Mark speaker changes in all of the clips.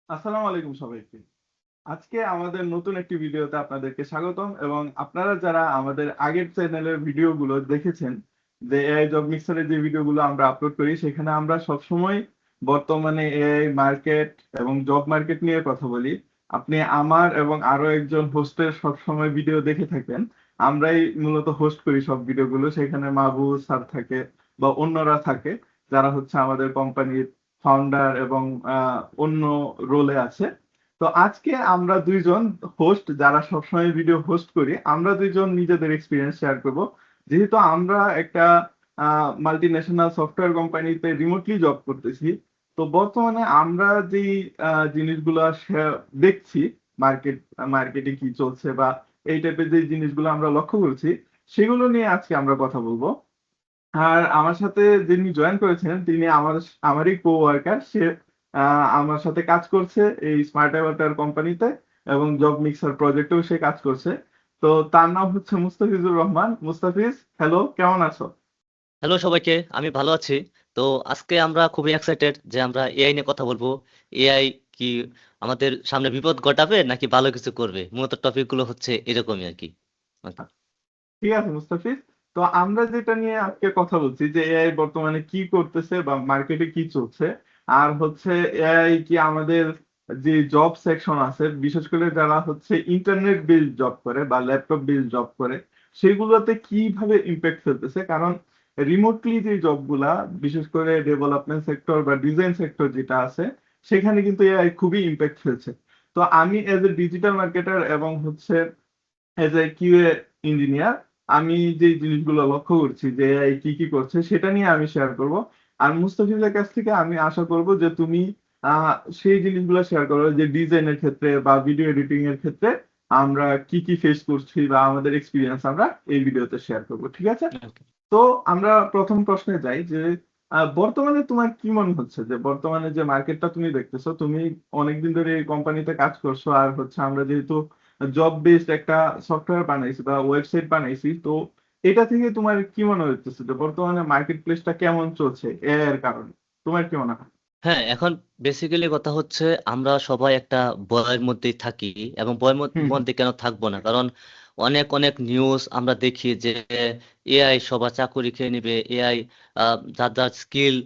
Speaker 1: আসসালামু আলাইকুম সবাইকে। আজকে আমাদের নতুন একটি ভিডিওতে আপনাদেরকে স্বাগতম এবং আপনারা যারা আমাদের আগের চ্যানেলের ভিডিওগুলো দেখেছেন, যে এআই জব মিক্সারের যে ভিডিওগুলো আমরা আপলোড করি সেখানে আমরা সবসময় বর্তমানে এআই মার্কেট এবং জব মার্কেট নিয়ে কথা বলি। আপনি আমার এবং আরো একজন হোস্টের সবসময় ভিডিও দেখে থাকেন। আমরাই মূলত হোস্ট করি সব ভিডিওগুলো, সেখানে মাহবুব স্যার থাকে বা অন্যরা থাকে যারা হচ্ছে আমাদের কোম্পানির ফাউন্ডার এবং অন্য রোলে আছে। তো আজকে আমরা দুইজন হোস্ট যারা সবসময় ভিডিও হোস্ট করি, আমরা দুইজন নিজেদের এক্সপিরিয়েন্স শেয়ার করব। যেহেতু আমরা একটা মাল্টি ন্যাশনাল সফটওয়্যার কোম্পানিতে রিমোটলি জব করতেছি, তো বর্তমানে আমরা যে জিনিসগুলো দেখছি, মার্কেটে কি চলছে বা এই টাইপের যে জিনিসগুলো আমরা লক্ষ্য করছি, সেগুলো নিয়ে আজকে আমরা কথা বলবো। আর আমার সাথে যিনি জয়েন করেছেন তিনি আমারই কো ওয়ার্কার। সে আমার সাথে কাজ করছে এই স্মার্ট অ্যাভাটার কোম্পানিতে এবং জব মিক্সার প্রজেক্টেও সে কাজ করছে। তো তার নাম হচ্ছে মুস্তাফিজুর রহমান। মুস্তাফিজ, হ্যালো, কেমন আছো?
Speaker 2: হ্যালো সবাইকে, আমি ভালো আছি। তো আজকে আমরা খুবই এক্সাইটেড যে আমরা এআই নিয়ে কথা বলবো। এআই কি আমাদের সামনে বিপদ ঘটাবে নাকি ভালো কিছু করবে? মূলত টপিক গুলো হচ্ছে এরকমই আর কি।
Speaker 1: ঠিক আছে মুস্তাফিজ। তো আমরা যেটা নিয়ে আজকে কথা বলছি যে এআই বর্তমানে কি করতেছে বা মার্কেটে কি চলছে, আর হচ্ছে এআই কি আমাদের যে জব সেকশন আছে, বিশেষ করে যারা হচ্ছে ইন্টারনেট বেসড জব করে বা ল্যাপটপ বেসড জব করে, সেগুলোতে কিভাবে ইম্প্যাক্ট ফেলতেছে। কারণ রিমোটলি যে জবগুলা, বিশেষ করে ডেভেলপমেন্ট সেক্টর বা ডিজাইন সেক্টর যেটা আছে, সেখানে কিন্তু এআই খুবই ইম্প্যাক্ট ফেলছে। তো আমি এজ এ ডিজিটাল মার্কেটার এবং হচ্ছে এজ এ কিউএ ইঞ্জিনিয়ার, আমি যে জিনিসগুলো লক্ষ্য করছি যে এআই কি কি করছে সেটা নিয়ে আমি শেয়ার করব। আর মুস্তাফিজের কাছ থেকে আমি আশা করব যে তুমি আহ, সেই জিনিসগুলো শেয়ার করো যে ডিজাইনের ক্ষেত্রে বা ভিডিও এডিটিং এর ক্ষেত্রে আমরা কি কি ফেস করছি বা আমাদের এক্সপিরিয়েন্স আমরা এই ভিডিওতে শেয়ার করব, ঠিক আছে? তো আমরা প্রথম প্রশ্নে যাই যে বর্তমানে তোমার কি মনে হচ্ছে যে বর্তমানে যে মার্কেটটা তুমি দেখতেছো, তুমি অনেকদিন ধরে এই কোম্পানিতে কাজ করছো, আর হচ্ছে আমরা যেহেতু জব বেসড একটা সফটওয়্যার বানাইছি বা ওয়েবসাইট বানাইছি, তো এটা থেকে তোমার কি মনে হচ্ছে যে বর্তমানে মার্কেট প্লেসটা কেমন চলছে এআই এর কারণে? তোমার কি মনে হয়?
Speaker 2: হ্যাঁ, এখন বেসিক্যালি কথা হচ্ছে আমরা সবাই একটা বয়ের মধ্যেই থাকি, এবং বয়ের
Speaker 1: হুম
Speaker 2: মধ্যে কেন থাকবো না, কারণ অনেক অনেক নিউজ আমরা দেখি যে এআই সবার চাকরি খেয়ে নিবে, এআই যার যার স্কিল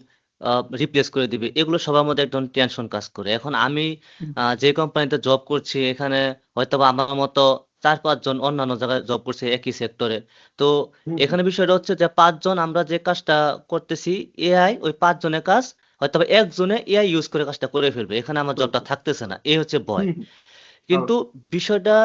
Speaker 2: রিপ্লেস করে দিবে, এগুলো সবার মধ্যে একদম টেনশন কাজ করে। এখন আমি
Speaker 1: হুম
Speaker 2: যে কোম্পানিতে জব করছি, এখানে হয়তো বা আমার মতো 4-5 জন অন্যান্য জায়গায় জব করছে একই সেক্টরে। তো
Speaker 1: হুম হুম
Speaker 2: এখানে বিষয়টা হচ্ছে যে 5 জন আমরা যে কাজটা করতেছি, এআই ওই 5 জনের কাজ হয়তো বা একজনে এআই ইউজ করে কাজটা করে ফেলবে, এখানে আমার জবটা
Speaker 1: করছে।
Speaker 2: থাকতেছে না, এই হচ্ছে ভয়।
Speaker 1: হুম হুম
Speaker 2: কিন্তু
Speaker 1: অবশ্যই।
Speaker 2: বিষয়টা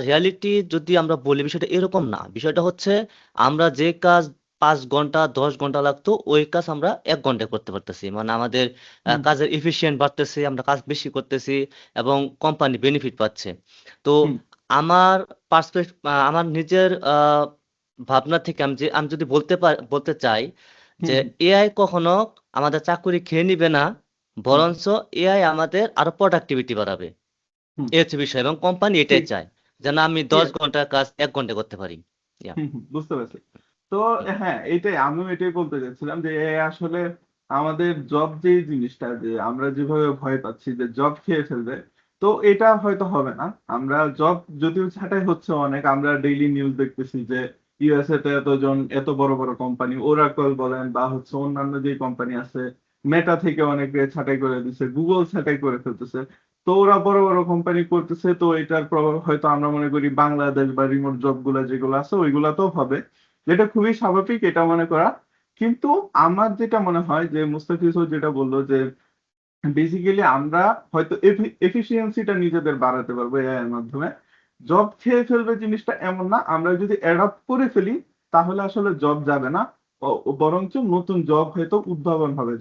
Speaker 2: রিয়ালিটি যদি আমরা বলি, বিষয়টা এরকম না। বিষয়টা হচ্ছে আমরা যে কাজ 5 ঘন্টা 10 ঘন্টা লাগতো, ওই কাজ আমরা 1 ঘন্টায় করতে পারতেছি, মানে আমাদের
Speaker 1: হুম
Speaker 2: কাজের এফিসিয়েন্ট বাড়তেছে, আমরা কাজ বেশি করতেছি এবং কোম্পানি বেনিফিট পাচ্ছে। তো
Speaker 1: হুম
Speaker 2: আমার পার্সপেক্ট আমার নিজের ভাবনা থেকে আমি যদি বলতে চাই
Speaker 1: হুম
Speaker 2: যে
Speaker 1: হুম
Speaker 2: এআই কখনো আমাদের চাকরি খেয়ে নিবে না,
Speaker 1: হুম
Speaker 2: বরঞ্চ এআই আমাদের আরো প্রোডাক্টিভিটি বাড়াবে।
Speaker 1: হুম
Speaker 2: এই হচ্ছে বিষয়, এবং কোম্পানি এটাই
Speaker 1: ঠিক।
Speaker 2: চায় যেন আমি
Speaker 1: ঠিক
Speaker 2: 10 ঘন্টার কাজ 1 ঘন্টায় করতে পারি। ইয়া।
Speaker 1: বুঝতে পারছি। তো
Speaker 2: হুম।
Speaker 1: হ্যাঁ, আমিও এটাই বলতে চাচ্ছিলাম যে এ আসলে আমাদের জব যে জিনিসটা, যে আমরা যেভাবে ভয় পাচ্ছি যে জব খেয়ে ফেলবে, তো এটা হয়তো হবে না। আমরা জব যদিও ছাঁটাই হচ্ছে অনেক, আমরা ডেইলি নিউজ দেখতেছি যে ইউএসএ তে এতজন, এত বড় বড় কোম্পানি, ওরাকল বলেন বা হচ্ছে অন্যান্য যে কোম্পানি আছে, মেটা থেকে অনেকে ছাঁটাই করে দিচ্ছে, গুগল ছাঁটাই করে ফেলতেছে। তো ওরা বড় বড় কোম্পানি করতেছে, তো এটার প্রভাব হয়তো আমরা মনে করি বাংলাদেশ বা রিমোট জব গুলা যেগুলো আছে ওইগুলাতেও হবে, যেটা খুবই স্বাভাবিক এটা মনে করা। কিন্তু আমার যেটা মনে হয় যে মুস্তাফিজও যেটা বললো যে বেসিক্যালি আমরা হয়তো এফিসিয়েন্সিটা নিজেদের বাড়াতে পারবো এআই এর মাধ্যমে। জব খেয়ে ফেলবে জিনিসটা এমন না, আমরা যদি অ্যাডাপ্ট করে ফেলি তাহলে আসলে জব যাবে না, বরঞ্চ নতুন জব হয়তো উদ্ভাবন হবে।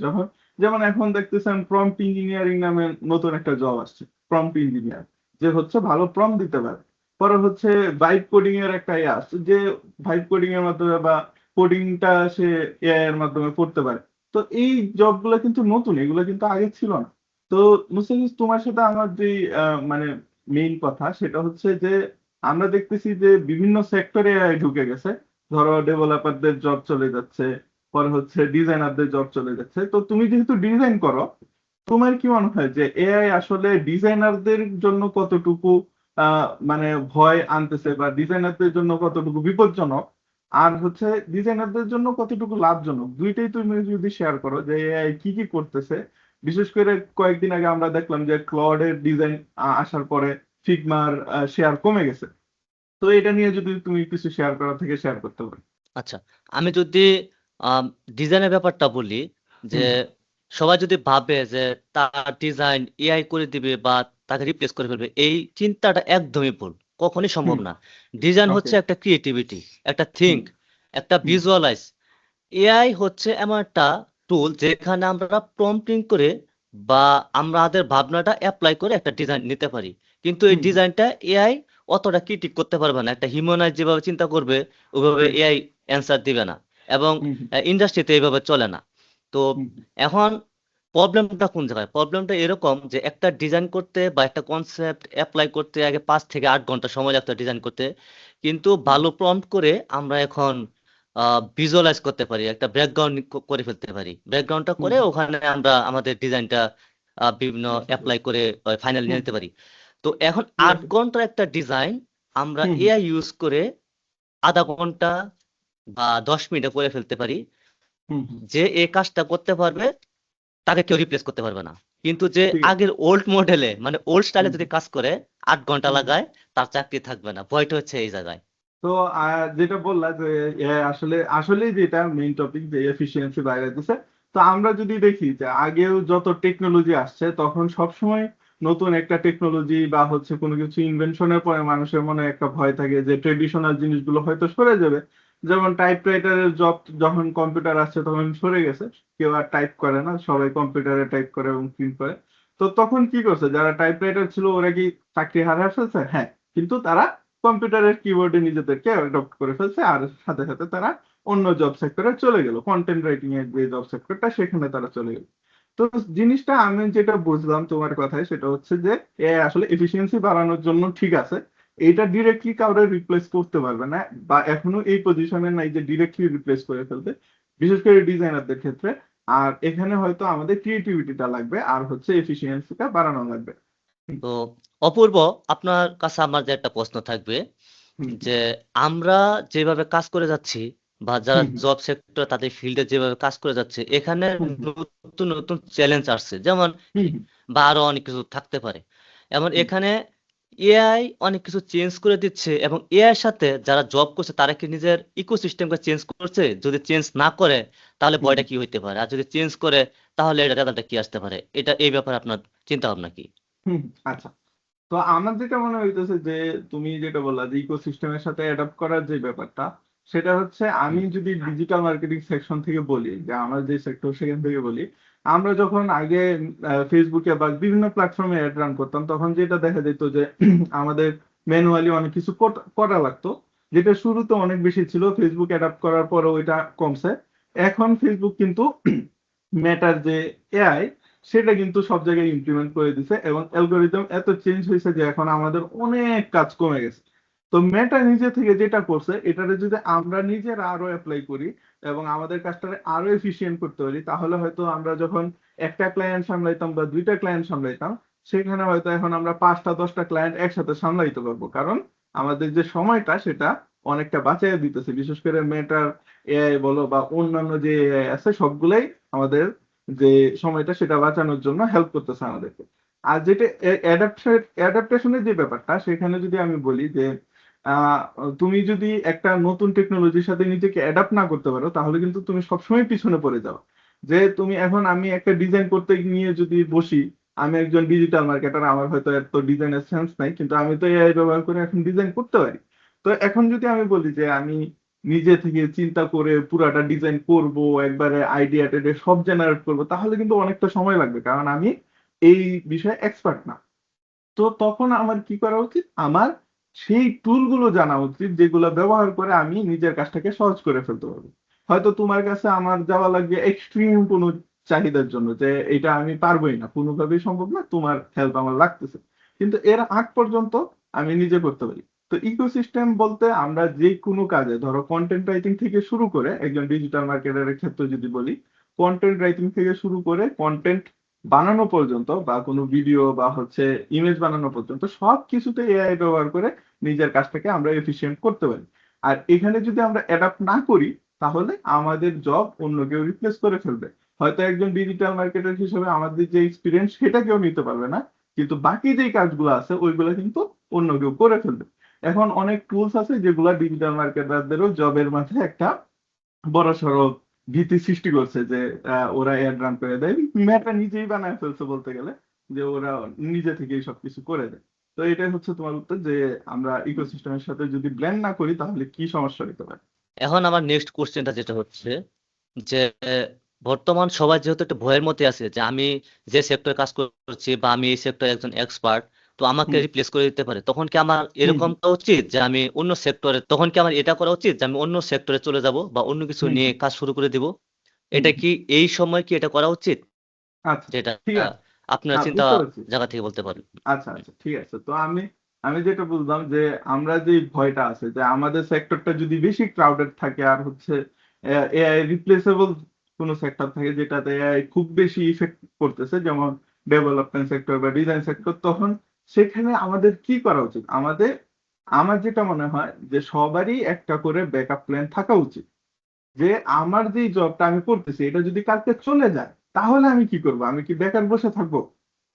Speaker 1: যেমন এখন দেখতেছেন প্রম্পট ইঞ্জিনিয়ারিং নামে নতুন একটা জব আসছে, প্রম্পট ইঞ্জিনিয়ার, যে হচ্ছে ভালো প্রম্পট দিতে পারে। পরে হচ্ছে ভাইব কোডিং এর একটা ইয়ে আসছে, যে ভাইব কোডিং এর মাধ্যমে বা কোডিংটা সে এআই এর মাধ্যমে করতে পারে। তো এই জব গুলো কিন্তু নতুন, এগুলো কিন্তু আগে ছিল না। তো মুস্তাফিজ, তোমার সাথে আমার যে মানে মেইন কথা সেটা হচ্ছে যে আমরা দেখতেছি যে বিভিন্ন সেক্টরে এআই ঢুকে গেছে। ধরো ডেভেলপারদের জব চলে যাচ্ছে, পরে হচ্ছে ডিজাইনারদের জব চলে যাচ্ছে। তো তুমি যেহেতু ডিজাইন করো, তোমার কি মনে হয় যে এআই আসলে ডিজাইনারদের জন্য কতটুকু মানে ভয় আনতেছে, বা ডিজাইনারদের জন্য কতটুকু বিপজ্জনক, আর হচ্ছে ডিজাইনারদের জন্য কতটুকু লাভজনক? দুইটাই তুমি যদি শেয়ার করো যে এআই কি কি করতেছে। বিশেষ করে কয়েকদিন আগে আমরা দেখলাম যে ক্লডের ডিজাইন আসার পরে ফিগমার শেয়ার কমে গেছে। তো এটা নিয়ে যদি তুমি কিছু শেয়ার করা থেকে শেয়ার করতে পারো।
Speaker 2: আচ্ছা, আমি যদি ডিজাইনের ব্যাপারটা বলি, যে
Speaker 1: হুম
Speaker 2: সবাই যদি ভাবে যে তার ডিজাইন এআই করে দিবে বা তাকে রিপ্লেস করে ফেলবে, এই চিন্তাটা একদমই ভুল, কখনই সম্ভব
Speaker 1: হুম।
Speaker 2: না। ডিজাইন
Speaker 1: ওকে।
Speaker 2: হচ্ছে একটা ক্রিয়েটিভিটি, একটা
Speaker 1: হুম
Speaker 2: থিঙ্ক, একটা
Speaker 1: হুম
Speaker 2: ভিজুয়ালাইজ। এআই হচ্ছে এমন একটা টুল যেখানে আমরা প্রম্পটিং করে বা আমাদের ভাবনাটা অ্যাপ্লাই করে একটা ডিজাইন নিতে পারি। কিন্তু এই
Speaker 1: হুম
Speaker 2: ডিজাইনটা এআই অতটা ক্রিটিক করতে পারবে না। একটা হিউম্যানাইজ যেভাবে চিন্তা করবে ওইভাবে
Speaker 1: রাইট।
Speaker 2: এআই অ্যান্সার দিবে না, এবং
Speaker 1: হুম হুম
Speaker 2: ইন্ডাস্ট্রিতে এইভাবে চলে না। তো
Speaker 1: হুম
Speaker 2: এখন প্রবলেমটা কোন জায়গায়? প্রবলেমটা এরকম যে একটা ডিজাইন করতে বা একটা কনসেপ্ট অ্যাপ্লাই করতে আগে 5 থেকে 8 ঘন্টা সময় লাগতো ডিজাইন করতে। কিন্তু
Speaker 1: হুম
Speaker 2: ভালো প্রম্পট করে আমরা এখন ভিজুয়ালাইজ করতে পারি, একটা ব্যাকগ্রাউন্ড করে ফেলতে পারি। ব্যাকগ্রাউন্ডটা
Speaker 1: হুম
Speaker 2: করে
Speaker 1: হুম।
Speaker 2: ওখানে আমরা আমাদের ডিজাইনটা বিভিন্ন
Speaker 1: বুঝতে
Speaker 2: অ্যাপ্লাই
Speaker 1: পেরেছি।
Speaker 2: করে ফাইনাল
Speaker 1: হুম
Speaker 2: নিয়ে নিতে
Speaker 1: হুম।
Speaker 2: পারি। তো এখন
Speaker 1: ঠিক
Speaker 2: আট
Speaker 1: আছে।
Speaker 2: ঘন্টার একটা ডিজাইন আমরা
Speaker 1: হুম হুম
Speaker 2: এআই ইউজ করে আধা ঘন্টা বা 10 মিনিটে করে ফেলতে পারি।
Speaker 1: হুম হুম।
Speaker 2: যে এই কাজটা করতে পারবে তাকে কেউ রিপ্লেস করতে পারবে না। কিন্তু যে
Speaker 1: ঠিক আছে।
Speaker 2: আগের ওল্ড মডেলে, মানে ওল্ড স্টাইলে
Speaker 1: হুম
Speaker 2: যদি
Speaker 1: হুম
Speaker 2: কাজ করে 8 ঘন্টা
Speaker 1: হুম।
Speaker 2: লাগায়, তার চাকরি থাকবে না। ভয়টা হচ্ছে এই জায়গায়।
Speaker 1: তো যেটা বললা যে আসলে আসলেই যেটা মেইন টপিক যে এফিসিয়েন্সি বাইরে দিছে। তো আমরা যদি দেখি যে আগেও যত টেকনোলজি আসছে তখন সবসময় নতুন একটা টেকনোলজি বা হচ্ছে কোনো কিছু ইনভেনশনের পরে মানুষের মনে একটা ভয় থাকে যে ট্রেডিশনাল জিনিসগুলো হয়তো সরে যাবে। যেমন টাইপরাইটারের জব যখন কম্পিউটার আসছে তখন সরে গেছে, কেউ আর টাইপ করে না, সবাই কম্পিউটারে টাইপ করে এবং প্রিন্ট করে। তো তখন কি করছে যারা টাইপরাইটার ছিল ওরা কি চাকরি হারিয়ে ফেলছে? হ্যাঁ, কিন্তু তারা কম্পিউটারের কিবোর্ডে নিজেদেরকে অ্যাডপ্ট করে ফেলছে, আর সাথে সাথে তারা অন্য জব সেক্টরে চলে গেল, কন্টেন্ট রাইটিং এর যে জব সেক্টরটা সেখানে তারা চলে গেল। তো জিনিসটা আমি যেটা বুঝলাম তোমার কথায় সেটা হচ্ছে যে এ আসলে এফিসিয়েন্সি বাড়ানোর জন্য ঠিক আছে, এটা ডিরেক্টলি কাউরে রিপ্লেস করতে পারবে না, বা এখনো এই পজিশনে নাই যে ডিরেক্টলি রিপ্লেস করে ফেলবে, বিশেষ করে ডিজাইনারদের ক্ষেত্রে। আর এখানে হয়তো আমাদের ক্রিয়েটিভিটিটা লাগবে আর হচ্ছে এফিসিয়েন্সিটা বাড়ানো লাগবে। হুম
Speaker 2: তো অপূর্ব, আপনার কাছে আমার যে একটা প্রশ্ন থাকবে,
Speaker 1: হুম
Speaker 2: যে আমরা যেভাবে কাজ করে যাচ্ছি বা যারা
Speaker 1: হুম
Speaker 2: জব সেক্টর তাদের ফিল্ডে যেভাবে কাজ করে যাচ্ছে, এখানে
Speaker 1: হুম হুম
Speaker 2: নতুন নতুন চ্যালেঞ্জ আসছে, যেমন
Speaker 1: হুম হুম
Speaker 2: বা আরো অনেক কিছু থাকতে পারে। এমন
Speaker 1: হুম
Speaker 2: এখানে এআই অনেক কিছু চেঞ্জ করে দিচ্ছে, এবং এআই এর সাথে যারা জব করছে তারা কি নিজের ইকোসিস্টেমকে চেঞ্জ করছে? যদি চেঞ্জ না করে তাহলে
Speaker 1: হুম
Speaker 2: ভয়টা কি হইতে পারে, আর যদি চেঞ্জ করে তাহলে এটা রেজাল্টটা কি আসতে পারে? এটা এই ব্যাপারে আপনার চিন্তা ভাবনা কি?
Speaker 1: হুম। আচ্ছা, তো আমার যেটা মনে হইতেছে যে তুমি যেটা বললা যে ইকোসিস্টেমের সাথে অ্যাডাপ্ট করার যে ব্যাপারটা, সেটা হচ্ছে আমি
Speaker 2: হুম
Speaker 1: যদি ডিজিটাল মার্কেটিং সেকশন থেকে বলি, যে আমার যে সেক্টর সেখান থেকে বলি, আমরা যখন আগে ফেসবুকে বা বিভিন্ন প্ল্যাটফর্মে অ্যাড রান করতাম তখন যেটা দেখা যেত যে আমাদের ম্যানুয়ালি অনেক কিছু করা লাগতো, যেটা শুরুতে অনেক বেশি ছিল, ফেসবুক অ্যাডাপ্ট করার পরে ওইটা কমছে। এখন ফেসবুক কিন্তু মেটার যে এআই সেটা কিন্তু সব জায়গায় ইমপ্লিমেন্ট করে দিছে, এবং অ্যালগোরিদম এত চেঞ্জ হয়েছে যে এখন আমাদের অনেক কাজ কমে গেছে। তো মেটা নিজে থেকে যেটা করছে এটারে যদি আমরা নিজেরা আরো অ্যাপ্লাই করি এবং আমাদের কাজটাকে আরো এফিশিয়েন্ট করতে পারি, তাহলে হয়তো আমরা যখন একটা ক্লায়েন্ট সামলাইতাম বা দুইটা ক্লায়েন্ট সামলাইতাম, সেখানে হয়তো এখন আমরা 5টা 10টা ক্লায়েন্ট একসাথে সামলাইতে পারবো, কারণ আমাদের যে সময়টা সেটা অনেকটা বাঁচিয়ে দিতেছে। বিশেষ করে মেটার এআই বলো বা অন্যান্য যে এআই আছে সবগুলাই আমাদের যে সময়টা সেটা বাঁচানোর জন্য হেল্প করতেছে আমাদেরকে। আর যেটা অ্যাডাপ্টেশনের যে ব্যাপারটা, সেখানে যদি আমি বলি যে আহ, তুমি যদি একটা নতুন টেকনোলজির সাথে নিজেকে অ্যাডাপ্ট না করতে পারো তাহলে কিন্তু তুমি সবসময় পিছনে পড়ে যাও। যে তুমি এখন আমি একটা ডিজাইন করতে নিয়ে যদি বসি, আমি একজন ডিজিটাল মার্কেটার, আমার হয়তো এত ডিজাইনের সেন্স নাই, কিন্তু আমি তো এআই ব্যবহার করে এখন ডিজাইন করতে পারি। তো এখন যদি আমি বলি যে আমি নিজে থেকে চিন্তা করে পুরাটা ডিজাইন করব, একবারে আইডিয়া টেডে সব জেনারেট করব, তাহলে কিন্তু অনেকটা সময় লাগবে, কারণ আমি এই বিষয়ে এক্সপার্ট না। তো তখন আমার কি করা উচিত, আমার সেই টুলগুলো জানা উচিত যেগুলো ব্যবহার করে আমি নিজের কাজটাকে সহজ করে ফেলতে পারবো। হয়তো তোমার কাছে আমার যাওয়া লাগবে এক্সট্রিম কোনো চাহিদার জন্য, যে এটা আমি পারবোই না, কোনোভাবেই সম্ভব না, তোমার হেল্প আমার লাগতেছে, কিন্তু এর আগ পর্যন্ত আমি নিজে করতে পারি। তো ইকোসিস্টেম বলতে আমরা যে কোনো কাজে, ধরো কন্টেন্ট রাইটিং থেকে শুরু করে, একজন ডিজিটাল মার্কেটারের ক্ষেত্রে যদি বলি, কন্টেন্ট রাইটিং থেকে শুরু করে কন্টেন্ট বানানো পর্যন্ত বা কোনো ভিডিও বা হচ্ছে ইমেজ বানানো পর্যন্ত সব কিছুতে এআই ব্যবহার করে নিজের কাজটাকে আমরা এফিশিয়েন্ট করতে পারি। আর এখানে যদি আমরা অ্যাডাপ্ট না করি তাহলে আমাদের জব অন্য কেউ রিপ্লেস করে ফেলবে। হয়তো একজন ডিজিটাল মার্কেটার হিসেবে আমাদের যে এক্সপিরিয়েন্স সেটা কেউ নিতে পারবে না, কিন্তু বাকি যে কাজগুলো আছে ওইগুলো কিন্তু অন্য কেউ করে ফেলবে। এখন অনেক টুলস আছে যেগুলো ডিজিটাল মার্কেটারদেরও জবের মাঝে একটা বড়সড় ভীতি সৃষ্টি করছে যে ওরা অ্যাড রান করে দেয়। মেটা নিজেই বানায় ফেলছে বলতে গেলে, যে ওরা নিজে থেকেই সবকিছু করে দেয়। তো এটাই হচ্ছে তোমার উত্তর, যে আমরা ইকোসিস্টেমের সাথে যদি ব্লেন্ড না করি তাহলে কি সমস্যা হতে পারে।
Speaker 2: এখন আমার নেক্সট কোশ্চেনটা যেটা হচ্ছে যে বর্তমান সবাই যেহেতু একটা ভয়ের মধ্যে আছে যে আমি যে সেক্টরে কাজ করছি বা আমি এই সেক্টরে একজন এক্সপার্ট, তো আমাকে
Speaker 1: হুম
Speaker 2: রিপ্লেস করে দিতে পারে, তখন কি আমার
Speaker 1: হুম
Speaker 2: এরকম
Speaker 1: হুম
Speaker 2: করা উচিত যে আমি অন্য সেক্টরে, তখন কি আমার এটা করা উচিত যে আমি অন্য সেক্টরে চলে যাব বা অন্য কিছু
Speaker 1: হুম
Speaker 2: নিয়ে
Speaker 1: হুম
Speaker 2: কাজ শুরু করে দিব?
Speaker 1: হুম
Speaker 2: এটা
Speaker 1: হুম।
Speaker 2: কি এই সময় কি এটা করা উচিত?
Speaker 1: আচ্ছা,
Speaker 2: যেটা
Speaker 1: ঠিক আছে।
Speaker 2: আপনার চিন্তা
Speaker 1: বুঝতে পারছি।
Speaker 2: জায়গা থেকে বলতে পারেন।
Speaker 1: আচ্ছা আচ্ছা, ঠিক আছে। তো আমি আমি যেটা বুঝলাম যে আমরা যে ভয়টা আছে যে আমাদের সেক্টরটা যদি বেশি ক্রাউডেড থাকে আর হচ্ছে এআই রিপ্লেসেবল কোনো সেক্টর থাকে যেটাতে এআই খুব বেশি ইফেক্ট করতেছে, যেমন ডেভেলপমেন্ট সেক্টর বা ডিজাইন সেক্টর, তখন সেখানে আমাদের কি করা উচিত? আমার যেটা মনে হয় যে সবারই একটা করে ব্যাকআপ প্ল্যান থাকা উচিত। যে আমার যে জবটা আমি করতেছি এটা যদি কালকে চলে যায় তাহলে আমি কি করব? আমি কি বেকার বসে থাকবো?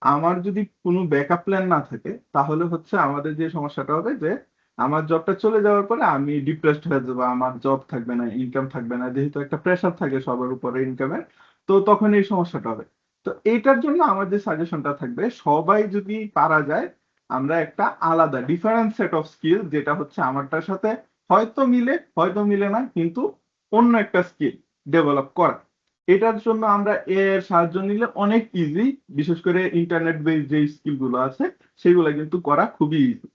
Speaker 1: আমার যদি কোনো ব্যাকআপ প্ল্যান না থাকে তাহলে হচ্ছে আমাদের যে সমস্যাটা হবে যে আমার জবটা চলে যাওয়ার পরে আমি ডিপ্রেসড হয়ে যাবো, আমার জব থাকবে না, ইনকাম থাকবে না, যেহেতু একটা প্রেশার থাকে সবার উপরে ইনকামের। তো তখন এই সমস্যাটা হবে। তো এইটার জন্য আমার যে সাজেশনটা থাকবে, সবাই যদি পারা যায় আমরা একটা আলাদা ডিফারেন্ট সেট অফ স্কিল, যেটা হচ্ছে আমারটার সাথে হয়তো মিলে হয়তো মিলে না, কিন্তু অন্য একটা স্কিল ডেভেলপ করা। এটার জন্য আমরা এর সাহায্য নিলে অনেক ইজি। বিশেষ করে ইন্টারনেট বেসড যে স্কিল গুলো আছে সেগুলো কিন্তু করা খুবই ইজি।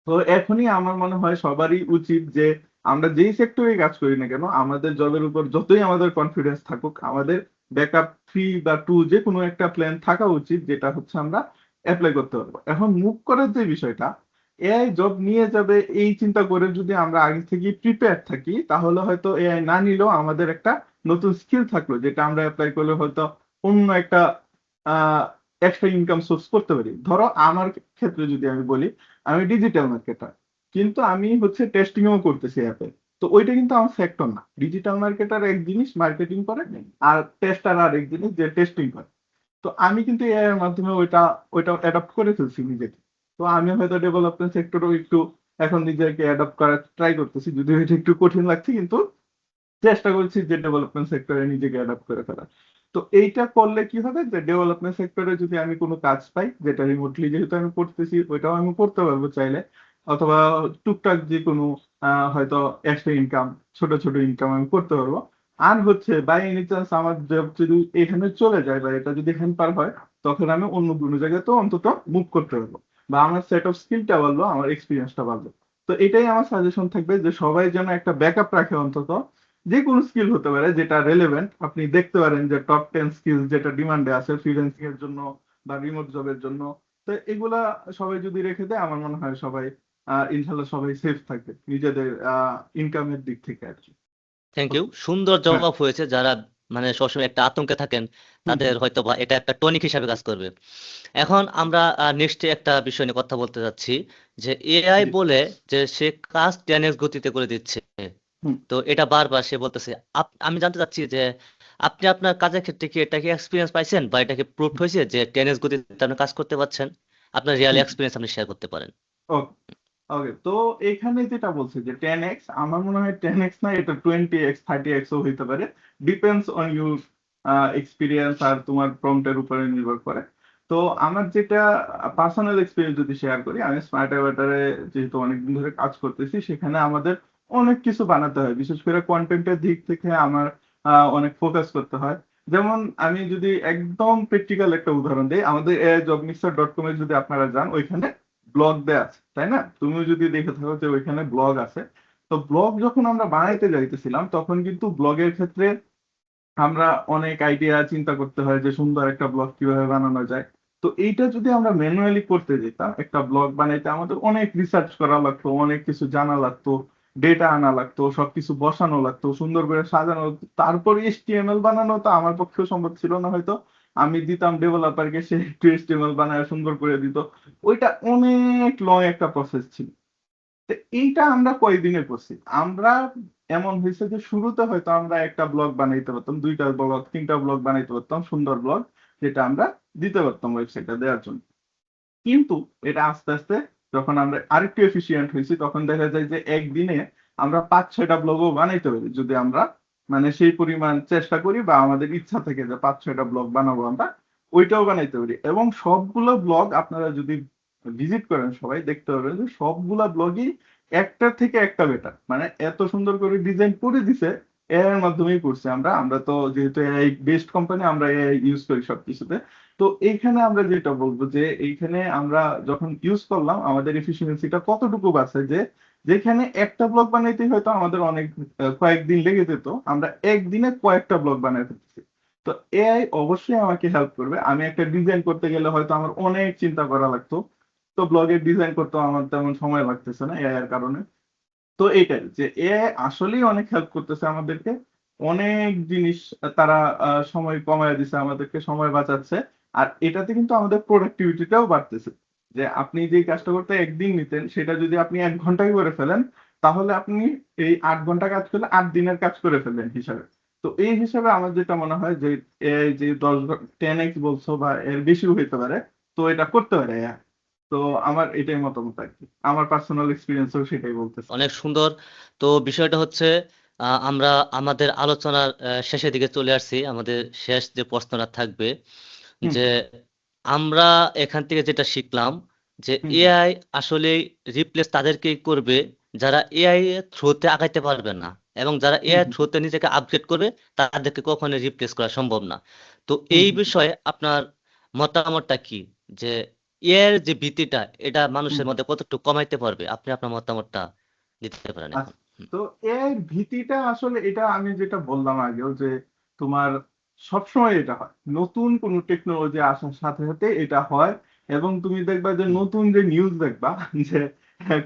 Speaker 1: তো এখনই আমার মনে হয় সবারই উচিত যে আমরা যেই সেক্টরে কাজ করি না কেন আমাদের জবের উপর যতই আমাদের কনফিডেন্স থাকুক, আমাদের ব্যাকআপ 3 বা 2 যে কোনো একটা প্ল্যান থাকা উচিত, যেটা হচ্ছে আমরা অ্যাপ্লাই করতে পারবো। এখন মুভ করার যে বিষয়টা, এআই জব নিয়ে যাবে এই চিন্তা করে যদি আমরা আগে থেকে প্রিপেয়ার থাকি তাহলে হয়তো এআই না নিলেও আমাদের একটা নতুন স্কিল থাকলো যেটা আমরা অ্যাপ্লাই করলে হয়তো অন্য একটা এক্সট্রা ইনকাম সোর্স করতে পারি। ধরো আমার ক্ষেত্রে যদি আমি বলি, আমি ডিজিটাল মার্কেটার, কিন্তু আমি হচ্ছে টেস্টিংও করতেছি অ্যাপে। তো ওইটা কিন্তু আমার সেক্টর না। ডিজিটাল মার্কেটার এক জিনিস মার্কেটিং করে, আর টেস্টার আর এক জিনিস যে টেস্টিং করে। তো আমি কিন্তু এআই এর মাধ্যমে ওইটা ওইটা অ্যাডাপ্ট করে ফেলছি নিজেকে। তো আমি হয়তো ডেভেলপমেন্ট সেক্টরেও একটু এখন নিজেকে অ্যাডাপ্ট করার ট্রাই করতেছি, যদিও এটা একটু কঠিন লাগছে, কিন্তু চেষ্টা করছি যে ডেভেলপমেন্ট সেক্টরে নিজেকে অ্যাডাপ্ট করে ফেলা। তো এইটা করলে কি হবে যে ডেভেলপমেন্ট সেক্টরে যদি আমি কোনো কাজ পাই যেটা রিমোটলি যেহেতু আমি করতেছি ওইটাও আমি করতে পারবো চাইলে, অথবা টুকটাক যে কোনো হয়তো এক্সট্রা ইনকাম, ছোট ছোট ইনকাম আমি করতে পারবো। আর হচ্ছে বাই এনি চান্স আমার জব যদি এখানে চলে যায় বা এটা যদি হ্যাম্পার হয়, তখন আমি অন্য কোনো জায়গাতেও অন্তত মুভ করতে পারবো, বা আমার সেট অফ স্কিলটা বাড়লো, আমার এক্সপিরিয়েন্সটা বাড়লো। তো এটাই আমার সাজেশন থাকবে যে সবাই যেন একটা ব্যাকআপ রাখে অন্তত, যে কোনো স্কিল হতে পারে যেটা রেলেভেন্ট। আপনি দেখতে পারেন যে টপ 10 স্কিল যেটা ডিমান্ডে আছে ফ্রিল্যান্সিং এর জন্য বা রিমোট জবের জন্য। তো এগুলা সবাই যদি রেখে দেয় আমার মনে হয় সবাই ইনশাল্লাহ সবাই সেফ থাকবে নিজেদের ইনকামের দিক থেকে আর কি।
Speaker 2: থ্যাংক ইউ, সুন্দর
Speaker 1: হ্যাঁ।
Speaker 2: জবাব হয়েছে। যারা মানে সবসময় একটা আতঙ্কে থাকেন
Speaker 1: হুম
Speaker 2: তাদের
Speaker 1: হুম
Speaker 2: হয়তো বা এটা একটা টনিক হিসাবে কাজ করবে। এখন আমরা নেক্সট একটা বিষয় নিয়ে কথা বলতে যাচ্ছি যে এআই
Speaker 1: জি।
Speaker 2: বলে যে সে কাজ 10x গতিতে করে দিচ্ছে।
Speaker 1: হুম।
Speaker 2: তো এটা বারবার সে বলতেছে। আমি জানতে চাচ্ছি যে আপনি আপনার কাজের ক্ষেত্রে কি এটা কি এক্সপিরিয়েন্স পাইছেন বা এটা কি প্রুফ হয়েছে যে 10x গতিতে আপনি কাজ করতে পারছেন? আপনার রিয়েল
Speaker 1: হুম।
Speaker 2: এক্সপিরিয়েন্স আপনি শেয়ার করতে পারেন।
Speaker 1: ওকে। ওকে, তো এখানে যেটা বলছে যে 10x, আমার মনে হয় 10x না, এটা 20x 30xও হইতে পারে। ডিপেন্ডস অন ইউর এক্সপিরিয়েন্স আর তোমার প্রম্পটের উপরে নির্ভর করে। তো আমার যেটা পার্সোনাল এক্সপিরিয়েন্স যদি শেয়ার করি, আমি স্মার্ট অ্যাভাটারে যেহেতু অনেকদিন ধরে কাজ করতেছি, সেখানে আমাদের অনেক কিছু বানাতে হয়, বিশেষ করে কন্টেন্টের দিক থেকে আমার অনেক ফোকাস করতে হয়। যেমন আমি যদি একদম প্র্যাকটিক্যাল একটা উদাহরণ দিই, আমাদের jobmixer.com এ যদি আপনারা যান ওইখানে ব্লগ দেয়া আছে, তাই না? তুমিও যদি দেখে থাকো যে ওইখানে ব্লগ আছে। তো ব্লগ যখন আমরা বানাইতে যাইতেছিলাম তখন কিন্তু ব্লগের ক্ষেত্রে আমরা অনেক আইডিয়া চিন্তা করতে হয় যে সুন্দর একটা ব্লগ কিভাবে বানানো যায়। তো এইটা যদি আমরা ম্যানুয়ালি করতে যেতাম, একটা ব্লগ বানাইতে আমাদের অনেক রিসার্চ করা লাগতো, অনেক কিছু জানা লাগতো, ডেটা আনা লাগতো, সবকিছু বসানো লাগতো, সুন্দর করে সাজানো লাগতো, তারপর HTML বানানো তো আমার পক্ষেও সম্ভব ছিল না হয়তো। আমি দিতাম ডেভেলপারকে, সে একটু HTML বানায় সুন্দর করে দিত। ওইটা অনেক লং একটা প্রসেস ছিল। তো এইটা আমরা কয়দিনে করছি। আমরা এমন হয়েছে যে শুরুতে হয়তো আমরা একটা ব্লগ বানাইতে পারতাম, দুইটা ব্লগ, তিনটা ব্লগ বানাইতে পারতাম, সুন্দর ব্লগ, যেটা আমরা দিতে পারতাম ওয়েবসাইটে দেওয়ার জন্য। কিন্তু এটা আস্তে আস্তে যখন আমরা আরেকটু এফিসিয়েন্ট হয়েছি, তখন দেখা যায় যে একদিনে আমরা 5-6টা ব্লগও বানাইতে পারি, যদি আমরা মানে সেই পরিমাণ চেষ্টা করি বা আমাদের ইচ্ছা থেকে যে 5-6টা ব্লগ বানাবো আমরা, ওইটাও বানাইতে পারি। এবং সবগুলো ব্লগ আপনারা যদি ভিজিট করেন সবাই দেখতে পাবেন যে সবগুলা ব্লগই একটার থেকে একটা বেটার। মানে এত সুন্দর করে ডিজাইন করে দিছে, এআই এর মাধ্যমেই করছি আমরা। আমরা তো যেহেতু এআই বেসড কোম্পানি, আমরা এআই ইউজ করি সবকিছুতে। তো এইখানে আমরা যেটা বলবো যে এইখানে আমরা যখন ইউজ করলাম, আমাদের এফিসিয়েন্সিটা কতটুকু বাড়ছে, যে যেখানে একটা ব্লগ বানাইতে হয়তো আমাদের অনেক কয়েকদিন লেগে যেত, আমরা একদিনে কয়েকটা ব্লগ বানাই ফেলতেছি। তো এআই অবশ্যই আমাকে হেল্প করবে। আমি একটা ডিজাইন করতে গেলে হয়তো আমার অনেক চিন্তা করা লাগতো, তো ব্লগের ডিজাইন করতেও আমার তেমন সময় লাগতেছে না এআই এর কারণে। তো এইটাই যে এআই আসলেই অনেক হেল্প করতেছে আমাদেরকে, অনেক জিনিস তারা সময় কমায় দিছে, আমাদেরকে সময় বাঁচাচ্ছে। আর এটাতে কিন্তু আমাদের প্রোডাক্টিভিটিটাও বাড়তেছে। যে আপনি যে কাজটা করতে একদিন নিতেন, সেটা যদি আপনি 1 ঘন্টায় করে ফেলেন, তাহলে আপনি এই 8 ঘন্টা কাজ করলে 8 দিনের কাজ করে ফেললেন হিসাবে। তো এই হিসাবে আমার যেটা মনে হয় যে এআই যে 10x বলছো বা এর বেশিও হইতে পারে, তো এটা করতে পারে AI। তো আমার এটাই মতামত আর কি, আমার পার্সোনাল এক্সপিরিয়েন্সও সেটাই বলতেছে।
Speaker 2: অনেক সুন্দর। তো বিষয়টা হচ্ছে আমরা আমাদের আলোচনার শেষের দিকে চলে আসছি। আমাদের শেষ যে প্রশ্নটা থাকবে
Speaker 1: হুম
Speaker 2: যে আমরা এখান থেকে যেটা শিখলাম যে
Speaker 1: হুম হুম
Speaker 2: এআই আসলে রিপ্লেস তাদেরকেই করবে যারা এআই এর থ্রুতে আগাইতে পারবে না, এবং যারা
Speaker 1: হুম
Speaker 2: এআই
Speaker 1: হুম
Speaker 2: থ্রুতে নিজেকে আপগ্রেড করবে তাদেরকে কখনো রিপ্লেস করা সম্ভব না। তো
Speaker 1: হুম
Speaker 2: এই
Speaker 1: হুম
Speaker 2: বিষয়ে আপনার মতামতটা কি, যে এআই এর যে ভীতিটা এটা
Speaker 1: হুম
Speaker 2: মানুষের
Speaker 1: হুম।
Speaker 2: মধ্যে কতটুকু কমাইতে পারবে? আপনি আপনার মতামতটা দিতে পারেন এখন।
Speaker 1: আচ্ছা, তো এর ভীতিটা আসলে এটা আমি যেটা বললাম আগেও, যে তোমার সবসময় এটা হয়, নতুন কোন টেকনোলজি আসার সাথে সাথে এটা হয়। এবং তুমি দেখবা যে
Speaker 2: হুম,
Speaker 1: নতুন যে নিউজ দেখবা, যে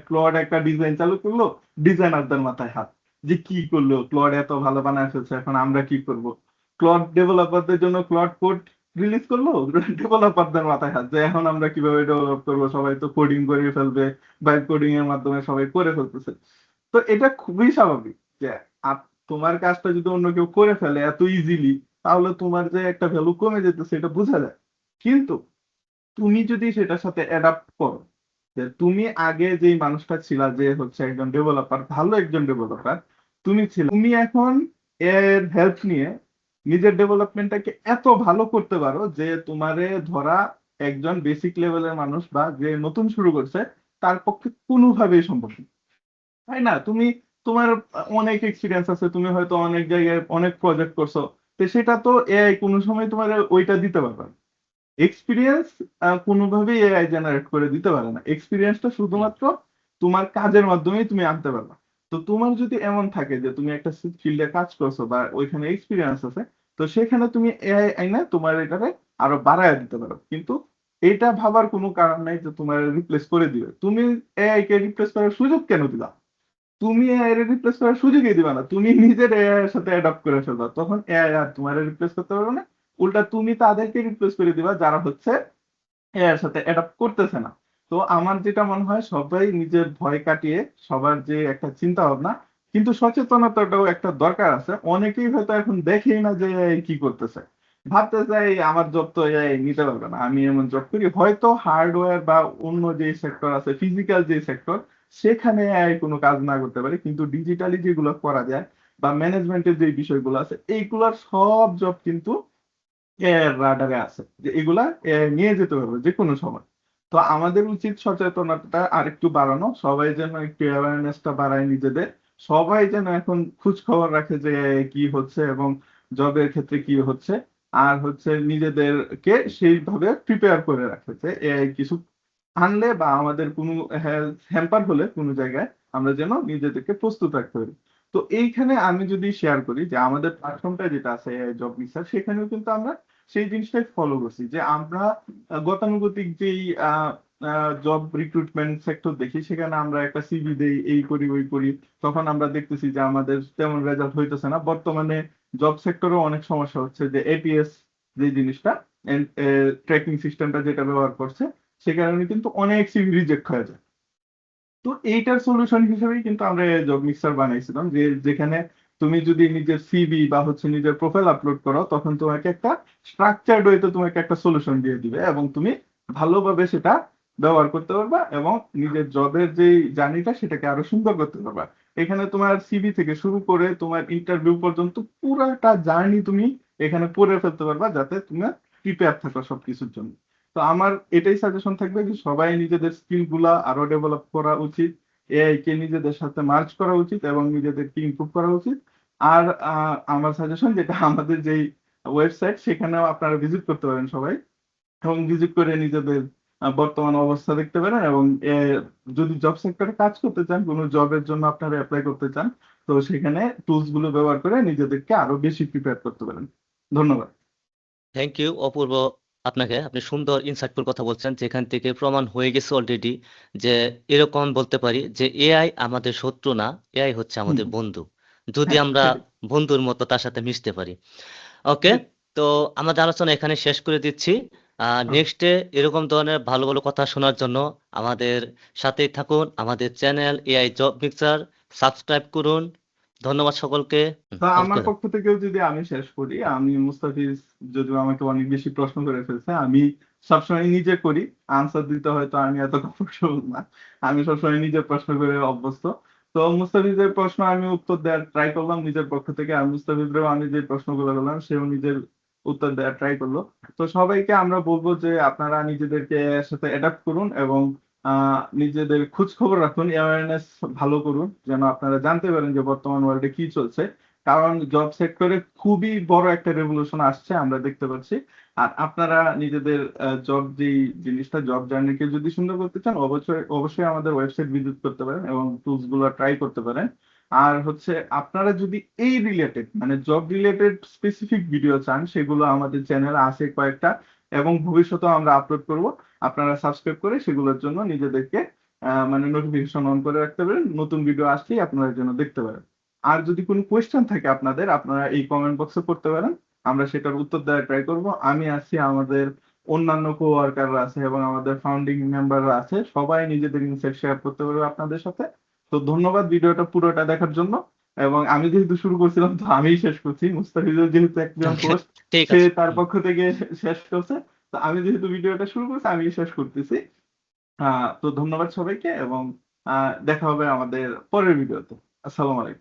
Speaker 1: ক্লড একটা ডিজাইন চালু করলো, ডিজাইনারদের মাথায় হাত, যে কি করলো ক্লড, এত ভালো বানায় ফেলছে, এখন আমরা কি করব। ক্লড ডেভেলপারদের জন্য ক্লড কোড রিলিজ করলো, ডেভেলপারদের মাথায় হাত, যে এখন আমরা কিভাবে ডেভেলপ করবো, সবাই তো কোডিং করে ফেলবে, বা কোডিং এর মাধ্যমে সবাই করে ফেলতেছে। তো এটা খুবই স্বাভাবিক যে তোমার কাজটা যদি অন্য কেউ করে ফেলে এত ইজিলি, তাহলে তোমার যে একটা ভ্যালু কমে যেতেছে এটা বোঝা যায়। কিন্তু তুমি যদি সেটার সাথে অ্যাডাপ্ট করো, যে তুমি আগে যেই মানুষটা ছিলা, যে হচ্ছে একজন ডেভেলপার, ভালো একজন ডেভেলপার তুমি ছিল, তুমি এখন এর হেল্প নিয়ে নিজের ডেভেলপমেন্টটাকে এত ভালো করতে পারো যে তোমারে ধরা একজন বেসিক লেভেলের মানুষ বা যে নতুন শুরু করছে তার পক্ষে কোনোভাবেই সম্ভব না। তাই না? তুমি তোমার অনেক এক্সপিরিয়েন্স আছে, তুমি হয়তো অনেক জায়গায় অনেক প্রজেক্ট করছো, তো সেটা তো এআই কোনো সময় তোমার ওইটা দিতে পারবে না। এক্সপিরিয়েন্স কোনোভাবেই এআই জেনারেট করে দিতে পারে না। এক্সপিরিয়েন্সটা
Speaker 2: হুম,
Speaker 1: শুধুমাত্র তোমার কাজের মাধ্যমেই তুমি আনতে পারবে। তো তোমার যদি এমন থাকে যে তুমি একটা ফিল্ডে কাজ করছো বা ওইখানে এক্সপিরিয়েন্স আছে, তো সেখানে তুমি এআই আইনা তোমার এটাকে আরো বাড়ায় দিতে পারো। কিন্তু এটা ভাবার কোনো কারণ নাই যে তোমার রিপ্লেস করে দিবে। তুমি এআই কে রিপ্লেস করার সুযোগ কেন দিলা? তুমি এআই এর রিপ্লেস করার সুযোগই দিবা না, তুমি নিজের এআই এর সাথে অ্যাডাপ্ট করে ফেলবা, তখন এআই আর তোমার রিপ্লেস করতে পারবে না। উল্টা তুমি তাদেরকে রিপ্লেস করে দিবা যারা হচ্ছে এআই এর সাথে অ্যাডাপ্ট করতেছে না। তো আমার যেটা মনে হয়, সবাই নিজের ভয় কাটিয়ে, সবার যে একটা চিন্তা ভাবনা, কিন্তু সচেতনতাটাও একটা দরকার আছে। অনেকেই হয়তো এখন দেখেই না যে এআই কি করতেছে, ভাবতেছে এই আমার জব তো এআই নিতে পারবে না, আমি এমন জব করি। হয়তো হার্ডওয়্যার বা অন্য যে সেক্টর আছে, ফিজিক্যাল যে সেক্টর, সেখানে এআই কোনো কাজ না করতে পারে, কিন্তু ডিজিটালি যেগুলো করা যায় বা ম্যানেজমেন্টের যে বিষয়গুলো আছে, এইগুলার সব জব কিন্তু এর রাডারে আছে, যে এগুলা নিয়ে যেতে পারবে যে কোনো সময়। তো আমাদের উচিত সচেতনতা আরেকটু বাড়ানো, সবাই যেন একটু অ্যাওয়ারনেসটা বাড়ায় নিজেদের। সবাই যেন এখন খোঁজ খবর রাখে যে কি হচ্ছে এবং জবের ক্ষেত্রে কি হচ্ছে। আর হচ্ছে নিজেদেরকে সেইভাবে প্রিপেয়ার করে রাখে যে এআই কিছু আনলে বা আমাদের কোনো হ্যাম্পার হলে কোনো জায়গায়, আমরা যেন নিজেদেরকে প্রস্তুত রাখতে পারি। তো এইখানে আমি যদি শেয়ার করি যে আমাদের প্ল্যাটফর্মটা যেটা আছে জব রিসার্চ, সেখানেও কিন্তু আমরা সেই জিনিসটাই ফলো করছি, যে আমরা গতানুগতিক যেই জব রিক্রুটমেন্ট সেক্টর দেখি, সেখানে আমরা একটা সিভি দেই, এই করি ওই করি, তখন আমরা দেখতেছি যে আমাদের তেমন রেজাল্ট হইতেছে না। বর্তমানে জব সেক্টরেও অনেক সমস্যা হচ্ছে, যে এটিএস যে জিনিসটা, ট্র্যাকিং সিস্টেমটা যেটা ব্যবহার করছে, সে কারণে কিন্তু অনেক সিভি রিজেক্ট হয়ে যায়। তো এইটার সলিউশন হিসেবেই কিন্তু আমরা জব মিক্সার বানাইছিলাম, যে যেখানে তুমি যদি নিজের সিভি বা হচ্ছে নিজের প্রোফাইল আপলোড করো, তখন তোমাকে একটা স্ট্রাকচার্ড ওয়েতে তোমাকে একটা সলিউশন দিয়ে দিবে, এবং তুমি ভালোভাবে সেটা ব্যবহার করতে পারবা এবং নিজের জবের যে জার্নিটা সেটাকে আরো সুন্দর করতে পারবা। এখানে তোমার সিভি থেকে শুরু করে তোমার ইন্টারভিউ পর্যন্ত পুরাটা জার্নি তুমি এখানে পড়ে ফেলতে পারবা, যাতে তুমি প্রিপেয়ার থাকো সবকিছুর জন্য। তো আমার এটাই সাজেশন থাকবে যে সবাই নিজেদের স্কিল গুলা আরো ডেভেলপ করা উচিত, এআই কে নিজেদের সাথে মার্চ করা উচিত এবং নিজেদেরকে ইমপ্রুভ করা উচিত। আর আমার সাজেশন যেটা, আমাদের যেই ওয়েবসাইট সেখানেও আপনারা ভিজিট করতে পারেন সবাই, এবং ভিজিট করে নিজেদের বর্তমান অবস্থা দেখতে পারেন, এবং যদি জব সেক্টরে কাজ করতে চান, কোনো জবের জন্য আপনারা অ্যাপ্লাই করতে চান, তো সেখানে টুলস গুলো ব্যবহার করে নিজেদেরকে আরো বেশি প্রিপেয়ার করতে পারেন। ধন্যবাদ।
Speaker 2: থ্যাংক ইউ অপূর্ব, আপনাকে। আপনি সুন্দর ইনসাইটফুল কথা বলছেন, যেখান থেকে প্রমাণ হয়ে গেছে অলরেডি যে এরকম বলতে পারি যে এআই আমাদের শত্রু না, এআই হচ্ছে
Speaker 1: হুম,
Speaker 2: আমাদের বন্ধু, যদি
Speaker 1: হ্যাঁ
Speaker 2: আমরা
Speaker 1: সেটাই
Speaker 2: বন্ধুর মতো তার সাথে মিশতে পারি। ওকে,
Speaker 1: সেটাই।
Speaker 2: তো আমাদের আলোচনা এখানে শেষ করে দিচ্ছি।
Speaker 1: Okay.
Speaker 2: নেক্সটে এরকম ধরনের ভালো ভালো কথা শোনার জন্য আমাদের সাথেই থাকুন। আমাদের channel AI job mixer subscribe করুন। ধন্যবাদ সকলকে।
Speaker 1: তা আমার
Speaker 2: ওকে।
Speaker 1: পক্ষ থেকেও যদি আমি শেষ করি, আমি মুস্তাফিজ যদিও আমাকে অনেক বেশি প্রশ্ন করে ফেলছে, আমি সবসময় নিজে করি, আনসার দিতে হয়তো আমি এত কমফোর্টেবল না, আমি সবসময় নিজে প্রশ্ন করে অভ্যস্ত। তো মুস্তাফিজের প্রশ্ন আমি উত্তর দেওয়ার ট্রাই করলাম নিজের পক্ষ থেকে, আর মুস্তাফিজরেও আমি যে প্রশ্নগুলো করলাম সেও নিজের উত্তর দেওয়ার ট্রাই করলো। তো সবাইকে আমরা বলবো যে আপনারা নিজেদেরকে এর সাথে অ্যাডাপ্ট করুন, এবং নিজেদের খোঁজ খবর রাখুন, অ্যাওয়ারনেস ভালো করুন, যেন আপনারা জানতে পারেন যে বর্তমান ওয়ার্ল্ডে কি চলছে। কারণ জব সেক্টরে খুবই বড় একটা রেভলিউশন আসছে আমরা দেখতে পাচ্ছি। আর আপনারা নিজেদের জব যেই জিনিসটা, জব জার্নিকে যদি সুন্দর করতে চান, অবশ্যই অবশ্যই আমাদের ওয়েবসাইট ভিজিট করতে পারেন এবং টুলস গুলো ট্রাই করতে পারেন। আর হচ্ছে আপনারা যদি এই রিলেটেড মানে জব রিলেটেড স্পেসিফিক ভিডিও চান, সেগুলো আমাদের চ্যানেলে আছে কয়েকটা, এবং ভবিষ্যতেও আমরা আপলোড করব। আপনারা সাবস্ক্রাইব করে সেগুলোর জন্য নিজেদেরকে মানে নোটিফিকেশন অন করে রাখতে পারেন, নতুন ভিডিও আসলেই আপনারা যেন দেখতে পারেন। আর যদি কোনো কোয়েশ্চেন থাকে আপনাদের, আপনারা এই কমেন্ট বক্সে করতে পারেন, আমরা সেটার উত্তর দেওয়ার ট্রাই করব। আমি আছি, আমাদের অন্যান্য কো ওয়ার্কাররা আছে এবং আমাদের ফাউন্ডিং মেম্বাররা আছে, সবাই নিজেদের ইনসাইট শেয়ার করতে পারবে আপনাদের সাথে। তো ধন্যবাদ ভিডিওটা পুরোটা দেখার জন্য। এবং আমি যেহেতু শুরু করছিলাম, তো আমিই শেষ করছি, মুস্তাফিজুর যেহেতু একজন হোস্ট,
Speaker 2: ঠিক
Speaker 1: সে
Speaker 2: আছে।
Speaker 1: তার পক্ষ থেকে শেষ করছে। তো আমি যেহেতু ভিডিওটা শুরু করছি, আমি শেষ করতেছি। তো ধন্যবাদ সবাইকে, এবং দেখা হবে আমাদের পরের ভিডিওতে। আসসালামু আলাইকুম।